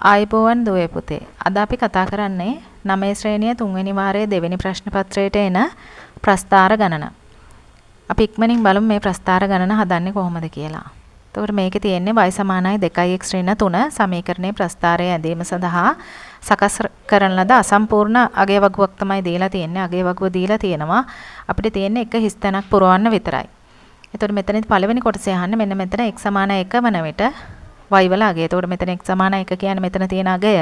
ආයිබෝවන් දුවේ පුතේ. අද අපි කතා කරන්නේ 9 ශ්‍රේණිය 3 වෙනි වාරයේ දෙවෙනි ප්‍රශ්න පත්‍රයට එන ප්‍රස්ථාර ගණන. අපි ඉක්මනින් බලමු මේ ප්‍රස්ථාර ගණන හදන්නේ කොහොමද කියලා. එතකොට මේකේ තියෙන්නේ y සමානයි 2x ඍණ 3 සමීකරණයේ ප්‍රස්ථාරය ඇඳීම සඳහා සකස් කරන ලද අසම්පූර්ණ අගය වගුවක් තමයි දීලා තියෙන්නේ. අගය වගුව දීලා තියෙනවා. අපිට තියෙන්නේ එක හිස් තැනක් පුරවන්න විතරයි. එතකොට මෙතනදී පළවෙනි කොටසේ අහන්නේ මෙන්න මෙතන x සමානයි 1 වන විට y වල අගය. එතකොට මෙතන x සමානයි 1 කියන්නේ මෙතන තියෙන අගය.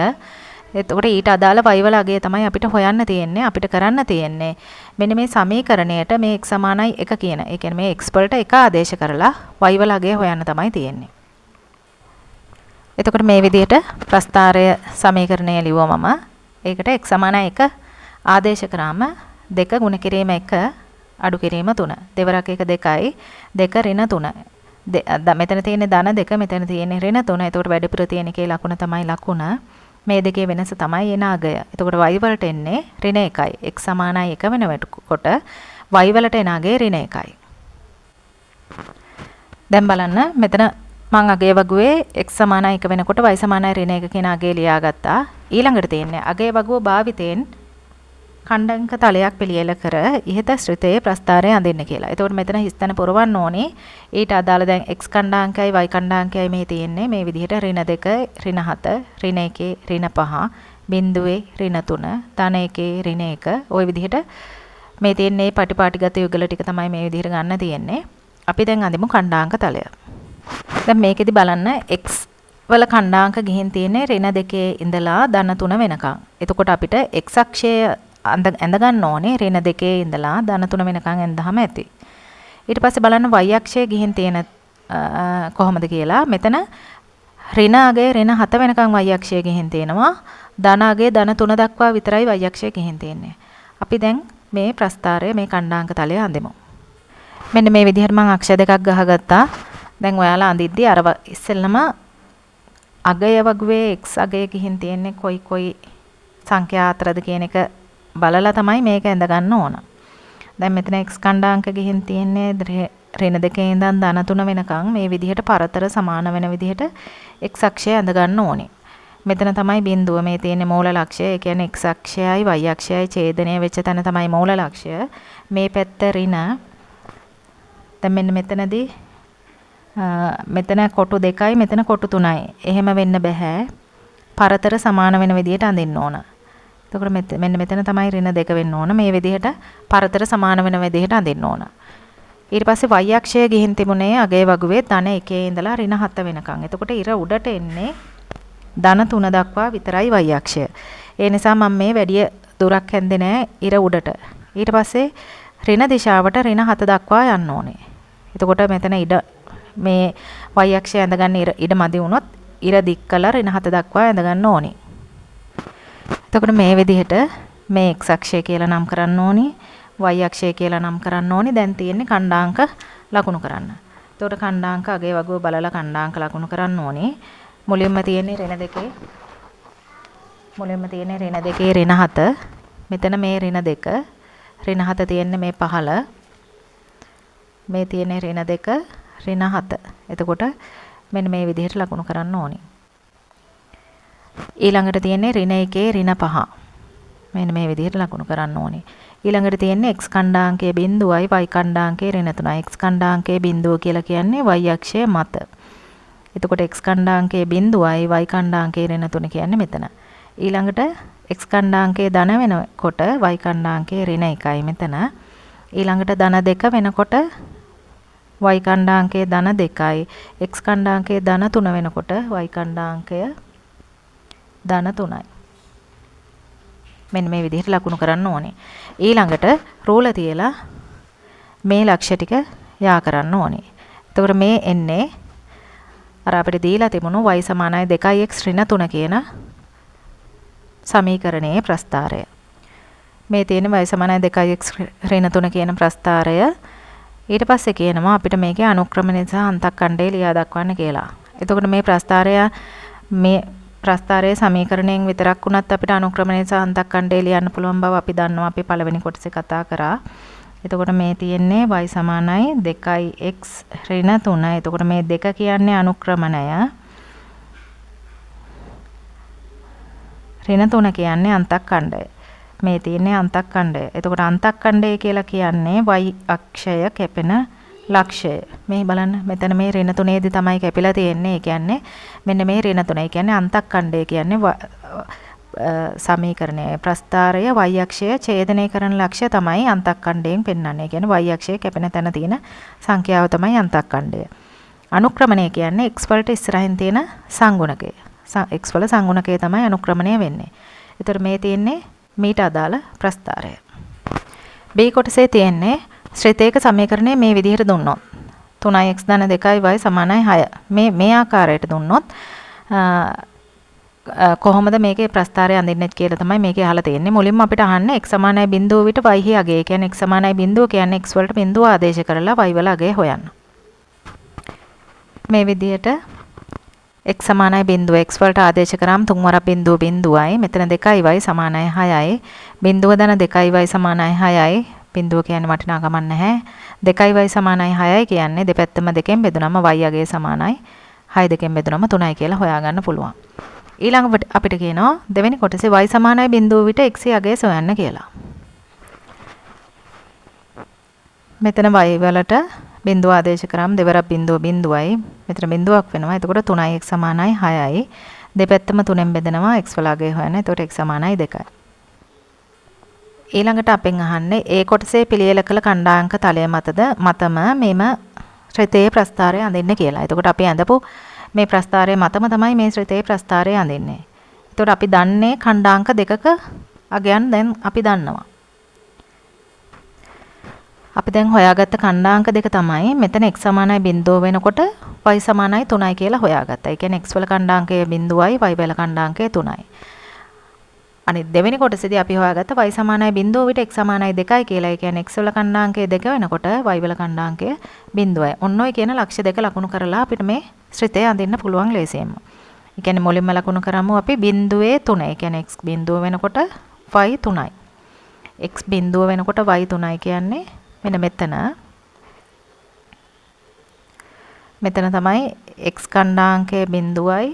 එතකොට ඊට අදාළ y වල අගය තමයි අපිට හොයන්න තියෙන්නේ. අපිට කරන්න තියෙන්නේ මෙන්න මේ සමීකරණයට මේ x සමානයි 1 කියන. ඒ කියන්නේ මේ x වලට 1 ආදේශ කරලා y වල අගය හොයන්න තමයි තියෙන්නේ. එතකොට මේ විදිහට ප්‍රස්ථාරය සමීකරණය ලිව්වමම ඒකට x සමානයි 1 ආදේශ කරාම 2 ගුණ කිරීම 1 අඩු කිරීම 3. දෙවරක් 1 2යි 2 ඍණ 3. මෙතන තියෙන්නේ ධන 2 මෙතන තියෙන්නේ ඍණ 3. එතකොට වැඩිපුර තියෙන එකේ ලකුණ තමයි ලකුණ. මේ දෙකේ වෙනස තමයි එන අගය. එතකොට y වලට එන්නේ ඍණ 1යි. x සමානයි 1 වෙනකොට y වලට එන අගය ඍණ 1යි. දැන් බලන්න මෙතන මම අගය වගුවේ x සමානයි 1 වෙනකොට y සමානයි ඍණ 1 කියන අගය ලියාගත්තා. ඊළඟට තියෙන්නේ අගය වගුව භාවිතයෙන් ඛණ්ඩාංක තලයක් පිළියෙල කර ඉහත ශ්‍රිතයේ ප්‍රස්ථාරය අඳින්න කියලා. එතකොට මෙතන හිස්තැන පුරවන්න ඕනේ. ඊට අදාළ දැන් x ඛණ්ඩාංකයයි y ඛණ්ඩාංකයයි මේ තියෙන්නේ මේ විදිහට ඍණ 2 ඍණ 7 ඍණ 1 ඍණ 5 බිංදුවේ ඍණ 3 ධන 1 ඍණ 1 ওই විදිහට මේ තියෙන්නේ පටිපාටිගත යුගල ටික තමයි මේ විදිහට ගන්න තියෙන්නේ. අපි දැන් අඳිමු ඛණ්ඩාංක තලය. දැන් මේකෙදි බලන්න x වල ඛණ්ඩාංක ගිහින් තියෙන්නේ ඍණ 2 ඉඳලා ධන 3 වෙනකම්. එතකොට අපිට x අක්ෂය ඇඳ ගන්න ඕනේ ඍණ 2 ඉඳලා ධන 3 වෙනකන් ඇඳහම ඇති. ඊට පස්සේ බලන්න y අක්ෂය ගිහින් තියෙන කොහොමද කියලා. මෙතන ඍණ අගය ඍණ 7 වෙනකන් y අක්ෂය ගිහින් තියෙනවා. ධන අගය ධන 3 දක්වා විතරයි y අක්ෂය ගිහින් තියෙන්නේ. අපි දැන් මේ ප්‍රස්ථාරය මේ ඛණ්ඩාංක තලය අඳිමු. මෙන්න මේ විදිහට මම අක්ෂ දෙකක් ගහගත්තා. දැන් ඔයාලා අඳිද්දී අර ඉස්සෙල්ලම අගය වගුවේ x අගය ගිහින් තියෙන්නේ කොයි සංඛ්‍යා අතරද කියන එක බලලා තමයි මේක ඇඳ ගන්න ඕන. දැන් මෙතන x ඛණ්ඩාංක ගිහින් තියෙන්නේ ඍණ 2 ඉඳන් ධන 3 වෙනකන් මේ විදිහට පරතර සමාන වෙන විදිහට x අක්ෂය ඇඳ ගන්න ඕනේ. මෙතන තමයි බිඳුව මේ තියෙන්නේ මූල ලක්ෂය. ඒ කියන්නේ x අක්ෂයයි y අක්ෂයයි ඡේදනය වෙච්ච තැන තමයි මූල ලක්ෂය. මේ පැත්ත ඍණ. දැන් මෙන්න මෙතනදී මෙතන කොටු 2යි මෙතන කොටු 3යි. එහෙම වෙන්න බෑ. පරතර සමාන වෙන විදිහට අඳින්න ඕන. එතකොට මෙන්න මෙතන තමයි ඍණ 2 වෙන්න ඕන. මේ විදිහට පරතර සමාන වෙන විදිහට අඳින්න ඕන. ඊට පස්සේ y අක්ෂය ගිහින් තිබුණේ අගය වගුවේ ධන 1 ඉඳලා ඍණ 7 වෙනකන්. එතකොට ඉර උඩට එන්නේ ධන 3 දක්වා විතරයි y අක්ෂය. ඒ නිසා මම මේ වැඩි දුරක් හැන්දේ නැහැ ඉර උඩට. ඊට පස්සේ ඍණ දිශාවට ඍණ 7 දක්වා යන්න ඕනේ. එතකොට මෙතන ඉඩ මේ y අක්ෂය ඇඳ ගන්න ඉඩ මදි වුණොත් ඉර දික් කළා ඍණ 7 දක්වා ඇඳ ගන්න ඕනේ. එතකොට මේ විදිහට මේ x අක්ෂය කියලා නම් කරන්න ඕනි y අක්ෂය කියලා නම් කරන්න ඕනි. දැන් තියෙන්නේ ඛණ්ඩාංක ලකුණු කරන්න. එතකොට ඛණ්ඩාංක අගය වගුව බලලා ඛණ්ඩාංක ලකුණු කරන්න ඕනි. මුලින්ම තියෙන්නේ ඍණ 2 ඍණ 7 මෙතන මේ ඍණ 2 ඍණ 7 තියෙන්නේ මේ පහළ මේ තියෙන්නේ ඍණ 2 ඍණ 7. එතකොට මෙන්න මේ විදිහට ලකුණු කරන්න ඕනි. ඊළඟට තියෙන්නේ ඍණ 1 ඍණ 5. මෙන්න මේ විදිහට ලකුණු කරන්න ඕනේ. ඊළඟට තියෙන්නේ x ඛණ්ඩාංකයේ බිඳුවයි y ඛණ්ඩාංකයේ ඍණ 3යි. x ඛණ්ඩාංකයේ බිඳුව කියලා කියන්නේ y අක්ෂය මත. එතකොට x ඛණ්ඩාංකයේ බිඳුවයි y ඛණ්ඩාංකයේ ඍණ 3 කියන්නේ මෙතන. ඊළඟට x ඛණ්ඩාංකයේ ධන වෙනකොට y ඛණ්ඩාංකයේ ඍණ 1යි මෙතන. ඊළඟට ධන 2 වෙනකොට y ඛණ්ඩාංකයේ ධන 2යි. x ඛණ්ඩාංකයේ ධන 3 වෙනකොට y ඛණ්ඩාංකය ධන 3යි. මෙන්න මේ විදිහට ලකුණු කරන්න ඕනේ. ඊළඟට රූල තියලා මේ ලක්ෂ ටික යා කරන්න ඕනේ. එතකොට මේ එන්නේ අර අපිට දීලා තිබුණු y සමානයි 2x ඍණ 3 කියන සමීකරණයේ ප්‍රස්ථාරය. මේ තියෙන y සමානයි 2x ඍණ 3 කියන ප්‍රස්ථාරය. ඊට පස්සේ කියනවා අපිට මේකේ අනුක්‍රමණය සහ අන්තක්ඛණ්ඩය ලියා දක්වන්න කියලා. එතකොට මේ ප්‍රස්ථාරයේ සමීකරණයෙන් විතරක් වුණත් අපිට අනුක්‍රමණය සහ අන්තක්ඛණ්ඩය ලියන්න පුළුවන් බව අපි දන්නවා. අපි පළවෙනි කොටසේ කතා කරා. එතකොට මේ තියෙන්නේ y සමානයි 2x ඍණ 3. එතකොට මේ 2 කියන්නේ අනුක්‍රමණය. ඍණ 3 කියන්නේ අන්තක්ඛණ්ඩය. මේ තියෙන්නේ අන්තක්ඛණ්ඩය. එතකොට අන්තක්ඛණ්ඩය කියලා කියන්නේ y අක්ෂය කැපෙන ලක්ෂය. මේ බලන්න මෙතන මේ ඍණ 3ේදී තමයි කැපිලා තියෙන්නේ. ඒ කියන්නේ මෙන්න මේ ඍණ 3. ඒ කියන්නේ අන්තක්ඛණ්ඩය කියන්නේ සමීකරණය ප්‍රස්ථාරය y අක්ෂය ඡේදනය කරන ලක්ෂය තමයි අන්තක්ඛණ්ඩයෙන් පෙන්වන්නේ. ඒ කියන්නේ y අක්ෂය කැපෙන තැන තියෙන සංඛ්‍යාව තමයි අන්තක්ඛණ්ඩය. අනුක්‍රමණය කියන්නේ x වලට ඉස්සරහින් තියෙන සංගුණකය. x වල සංගුණකය තමයි අනුක්‍රමණය වෙන්නේ. ඒතර මේ තියෙන්නේ මීට අදාළ ප්‍රස්ථාරය. b කොටසේ තියෙන්නේ ශ්‍රිතේක සමීකරණය මේ විදිහට දුන්නොත් 3x ධන 2y සමානයි 6. මේ ආකාරයට දුන්නොත් කොහොමද මේකේ ප්‍රස්ථාරය අඳින්නේ කියලා තමයි මේකේ අහලා තියෙන්නේ. මුලින්ම අපිට අහන්නේ x සමානයි බිඳුව විට y හි අගය. ඒ කියන්නේ x සමානයි බිඳුව කියන්නේ x වලට බිඳුව ආදේශ කරලා y වල අගය හොයන්න. මේ විදිහට x සමානයි බිඳුව x වලට ආදේශ කරාම 3 වරක් බිඳුව බිඳුවයි. මෙතන 2y සමානයි 6යි. බිඳුව ධන 2y සමානයි 6යි. බිඳුව කියන්නේ වටිනාකමක් නැහැ. 2y සමානයි 6යි කියන්නේ දෙපැත්තම 2කින් බෙදුනම y අගය සමානයි 6 2කින් බෙදුනම 3යි කියලා හොයාගන්න පුළුවන්. ඊළඟට අපිට කියනවා දෙවෙනි කොටසේ y සමානයි බිඳුව විට x අගය සොයන්න කියලා. මෙතන y වලට බිඳුව ආදේශ කරාම දෙවරක් බිඳුව බිඳුවයි. මෙතන බිඳුවක් වෙනවා. එතකොට 3x සමානයි 6යි. දෙපැත්තම 3ෙන් බෙදනවා x වල අගය හොයන්න. එතකොට x සමානයි 2යි. ඊළඟට අපෙන් අහන්නේ ඒ කොටසේ පිළියෙල කළ ඛණ්ඩාංක තලය මතම මෙම ශ්‍රිතයේ ප්‍රස්ථාරය අඳින්න කියලා. එතකොට අපි අඳපු මේ ප්‍රස්ථාරය මතම තමයි මේ ශ්‍රිතයේ ප්‍රස්ථාරය අඳින්නේ. එතකොට අපි දන්නේ ඛණ්ඩාංක දෙකක අගයන් දැන් අපි දන්නවා. අපි දැන් හොයාගත්ත ඛණ්ඩාංක දෙක තමයි මෙතන x සමානයි බිඳුව වෙනකොට y සමානයි 3යි කියලා හොයාගත්තා. ඒ කියන්නේ x වල ඛණ්ඩාංකය බිඳුවයි y වල ඛණ්ඩාංකය 3යි. අනිත් දෙවෙනි කොටසේදී අපි හොයාගත්ත y සමානයි බිඳුව විට x සමානයි 2යි කියලා. ඒ කියන්නේ x වල ඛණ්ඩාංකය 2 වෙනකොට y වල ඛණ්ඩාංකය බිඳුවයි. ඔන්න ඔය කියන ලක්ෂ දෙක ලකුණු කරලා අපිට මේ ශ්‍රිතය අඳින්න පුළුවන් ලේසියෙන්ම. ඒ කියන්නේ මුලින්ම ලකුණු කරමු අපි බිඳුවේ 3. ඒ කියන්නේ x බිඳුව වෙනකොට y 3යි. x බිඳුව වෙනකොට y 3යි කියන්නේ මෙන්න මෙතන තමයි x ඛණ්ඩාංකය බිඳුවයි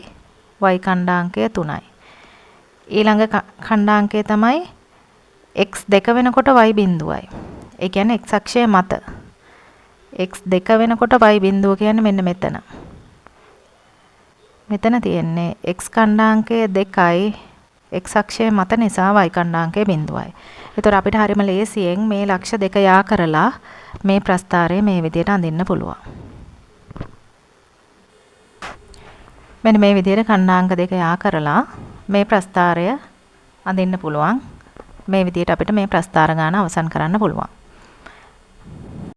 y ඛණ්ඩාංකය 3යි. ඊළඟ ඛණ්ඩාංකය තමයි x 2 වෙනකොට y බිඳුවයි. ඒ කියන්නේ x අක්ෂය මත x 2 වෙනකොට y බිඳුව කියන්නේ මෙන්න මෙතන. මෙතන තියෙන්නේ x ඛණ්ඩාංකය 2යි x අක්ෂය මත නිසා y ඛණ්ඩාංකය බිඳුවයි. ඒතර අපිට හරියම ලේසියෙන් මේ ලක්ෂ දෙක යා කරලා මේ ප්‍රස්ථාරය මේ විදිහට අඳින්න පුළුවන්. මෙන්න මේ විදිහට ඛණ්ඩාංක දෙක යා කරලා මේ ප්‍රස්ථාරය අඳින්න පුළුවන්. මේ විදිහට අපිට මේ ප්‍රස්ථාර ගාන අවසන් කරන්න පුළුවන්.